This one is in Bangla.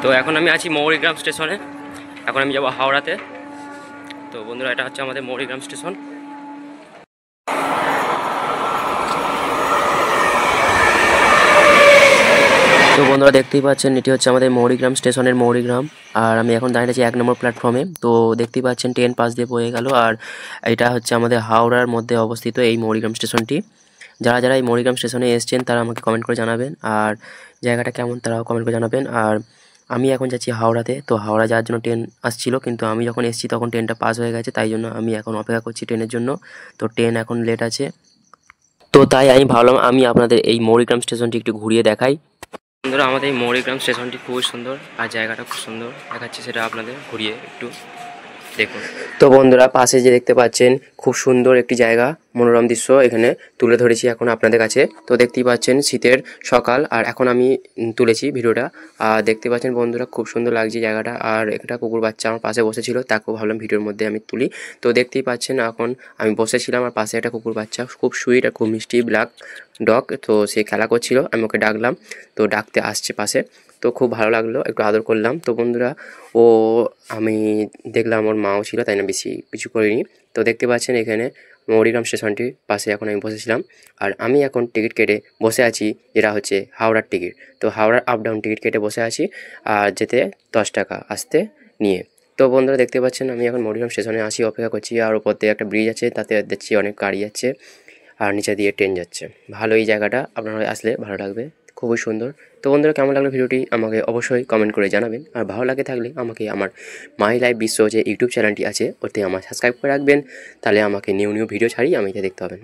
তো এখন আমি আছি মৌরিগ্রাম স্টেশনে। এখন আমি যাবো হাওড়াতে। তো বন্ধুরা, এটা হচ্ছে আমাদের মৌরিগ্রাম স্টেশন। তো বন্ধুরা, দেখতেই পাচ্ছেন এটি হচ্ছে আমাদের মৌরিগ্রাম স্টেশনের মৌরিগ্রাম। আর আমি এখন দাঁড়িয়ে আছি 1 নম্বর প্ল্যাটফর্মে। তো দেখতেই পাচ্ছেন ট্রেন পাশ দিয়ে বয়ে গেল। আর এটা হচ্ছে আমাদের হাওড়ার মধ্যে অবস্থিত এই মৌরিগ্রাম স্টেশনটি। যারা যারা এই মৌরিগ্রাম স্টেশনে এসেছেন তারা আমাকে কমেন্ট করে জানাবেন, আর জায়গাটা কেমন তারাও কমেন্ট করে জানাবেন। আর আমি এখন যাচ্ছি হাওড়াতে। তো হাওড়া যাওয়ার জন্য ট্রেন আসছিল, কিন্তু আমি যখন এসেছি তখন ট্রেনটা পাস হয়ে গেছে, তাই জন্য আমি এখন অপেক্ষা করছি ট্রেনের জন্য। তো ট্রেন এখন লেট আছে। তো তাই আমি ভাবলাম আমি আপনাদের এই মৌরিগ্রাম স্টেশনটি একটু ঘুরিয়ে দেখাই। বন্ধুরা, আমাদের এই মৌরিগ্রাম স্টেশনটি খুবই সুন্দর, আর জায়গাটা খুব সুন্দর দেখাচ্ছি, সেটা আপনাদের ঘুরিয়ে একটু দেখুন। তো বন্ধুরা, পাশে যে দেখতে পাচ্ছেন খুব সুন্দর একটি জায়গা, মনোরম দৃশ্য এখানে তুলে ধরেছি এখন আপনাদের কাছে। তো দেখতেই পাচ্ছেন শীতের সকাল, আর এখন আমি তুলেছি ভিডিওটা। আর দেখতে পাচ্ছেন বন্ধুরা, খুব সুন্দর লাগছে জায়গাটা। আর একটা কুকুর বাচ্চা আমার পাশে বসেছিল, তাকেও ভাবলাম ভিডিওর মধ্যে আমি তুলি। তো দেখতেই পাচ্ছেন এখন আমি বসেছিলাম, আর পাশে একটা কুকুর বাচ্চা খুব সুইট আর খুব মিষ্টি ব্ল্যাক ডগ। তো সে খেলা করছিল, আমি ওকে ডাকলাম, তো ডাকতে আসছে পাশে। তো খুব ভালো লাগলো, একটু আদর করলাম। তো বন্ধুরা, ও আমি দেখলাম ওর মাও ছিল, তাই না বেশি কিছু করিনি। তো দেখতে পাচ্ছেন এখানে মৌরিগ্রাম স্টেশনটির পাশে এখন আমি বসেছিলাম। আর আমি এখন টিকিট কেটে বসে আছি, যেটা হচ্ছে হাওড়ার টিকিট। তো হাওড়ার আপ ডাউন টিকিট কেটে বসে আছি, আর যেতে 10 টাকা, আসতে নিয়ে। তো বন্ধুরা, দেখতে পাচ্ছেন আমি এখন মৌরিগ্রাম স্টেশনে আসি, অপেক্ষা করছি। আর ওপর দিয়ে একটা ব্রিজ আছে, তাতে দেখছি অনেক গাড়ি যাচ্ছে, আর নিচে দিয়ে ট্রেন যাচ্ছে। ভালো এই জায়গাটা, আপনারা আসলে ভালো লাগবে, খুবই সুন্দর। তো বন্ধুরা, কেমন লাগলো ভিডিওটি আমাকে অবশ্যই কমেন্ট করে জানাবেন। আর ভালো লাগে থাকলে আমাকে আমার মাই লাইফ বিশ্ব যে ইউটিউব চ্যানেলটি আছে, ওতে আমার সাবস্ক্রাইব করে রাখবেন। তাহলে আমাকে নিউ ভিডিও ছাড়ি আমি এটা দেখতে পাবেন।